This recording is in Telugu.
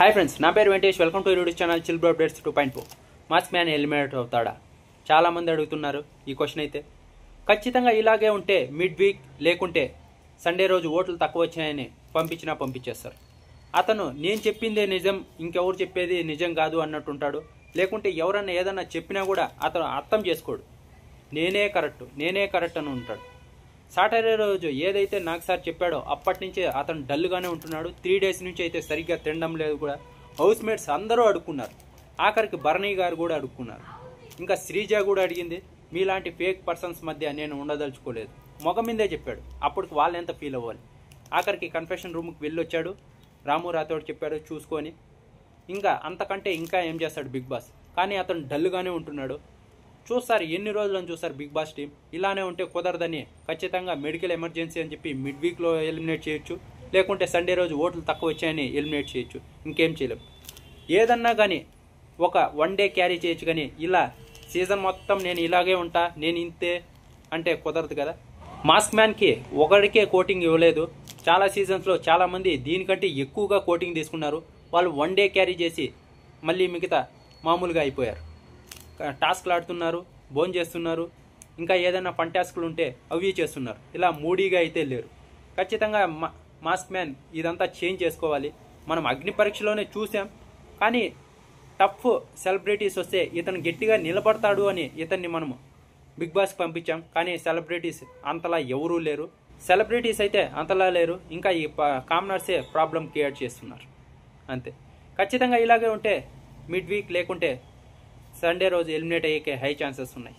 హాయ్ ఫ్రెండ్స్, నా పేరు Venkatesh. Welcome to YouTube channel chill bro updates 2.4. Mask man eliminate అవుతాడా? చాలామంది అడుగుతున్నారు ఈ క్వశ్చన్. అయితే ఖచ్చితంగా ఇలాగే ఉంటే మిడ్ వీక్ లేకుంటే సండే రోజు ఓట్లు తక్కువ వచ్చాయని పంపించేస్తారు. అతను నేను చెప్పిందే నిజం, ఇంకెవరు చెప్పేది నిజం కాదు అన్నట్టుంటాడు. లేకుంటే ఎవరన్నా ఏదన్నా చెప్పినా కూడా అతను అర్థం చేసుకోడు. నేనే కరెక్ట్ అని ఉంటాడు. సాటర్డే రోజు ఏదైతే నాకు సార్ చెప్పాడో అప్పటి నుంచే అతను డల్గానే ఉంటున్నాడు. 3 days నుంచి అయితే సరిగ్గా తినడం లేదు కూడా. హౌస్ మేట్స్ అందరూ అడుక్కున్నారు. ఆఖరికి భరణి గారు కూడా అడుక్కున్నారు. ఇంకా శ్రీజ కూడా అడిగింది. మీలాంటి ఫేక్ పర్సన్స్ మధ్య నేను ఉండదలుచుకోలేదు. మొగ మీదే చెప్పాడు. అప్పటికి వాళ్ళు ఎంత ఫీల్ అవ్వాలి. ఆఖరికి కన్ఫెషన్ రూమ్కి వెళ్ళొచ్చాడు. రాము రాథోడ్ చెప్పాడు చూసుకొని. ఇంకా అంతకంటే ఇంకా ఏం చేస్తాడు బిగ్ బాస్. కానీ అతను డల్గానే ఉంటున్నాడు. చూస్తారు ఎన్ని రోజులని చూస్తారు బిగ్ బాస్ టీం. ఇలానే ఉంటే కుదరదని ఖచ్చితంగా మెడికల్ ఎమర్జెన్సీ అని చెప్పి మిడ్ వీక్లో ఎలిమినేట్ చేయొచ్చు. లేకుంటే సండే రోజు ఓట్లు తక్కువ వచ్చాయని ఎలిమినేట్ చేయొచ్చు. ఇంకేం చేయలేము. ఏదన్నా కానీ ఒక 1 day క్యారీ చేయొచ్చు. కానీ ఇలా సీజన్ మొత్తం నేను ఇలాగే ఉంటా, నేను ఇంతే అంటే కుదరదు కదా. మాస్క్ మ్యాన్కి ఒకరికే కోటింగ్ ఇవ్వలేదు. చాలా సీజన్స్లో చాలామంది దీనికంటే ఎక్కువగా కోటింగ్ తీసుకున్నారు. వాళ్ళు 1 day క్యారీ చేసి మళ్ళీ మిగతా మామూలుగా అయిపోయారు. టాస్క్లు ఆడుతున్నారు, భోజనం చేస్తున్నారు, ఇంకా ఏదైనా ఫన్ టాస్క్లు ఉంటే అవి చేస్తున్నారు. ఇలా మూడీగా అయితే లేరు. ఖచ్చితంగా మాస్క్ మ్యాన్ ఇదంతా చేంజ్ చేసుకోవాలి. మనం అగ్ని పరీక్షలోనే చూసాం. కానీ టఫ్ సెలబ్రిటీస్ వస్తే ఇతను గట్టిగా నిలబడతాడు అని ఇతన్ని మనము బిగ్ బాస్కి పంపించాం. కానీ సెలబ్రిటీస్ అంతలా ఎవరూ లేరు. సెలబ్రిటీస్ అయితే అంతలా లేరు. ఇంకా ఈ కామనర్సే ప్రాబ్లం క్రియేట్ చేస్తున్నారు అంతే. ఖచ్చితంగా ఇలాగే ఉంటే మిడ్ వీక్ లేకుంటే సండే రోజు ఎలిమినేట్ అయ్యే హై ఛాన్సెస్ ఉన్నాయి.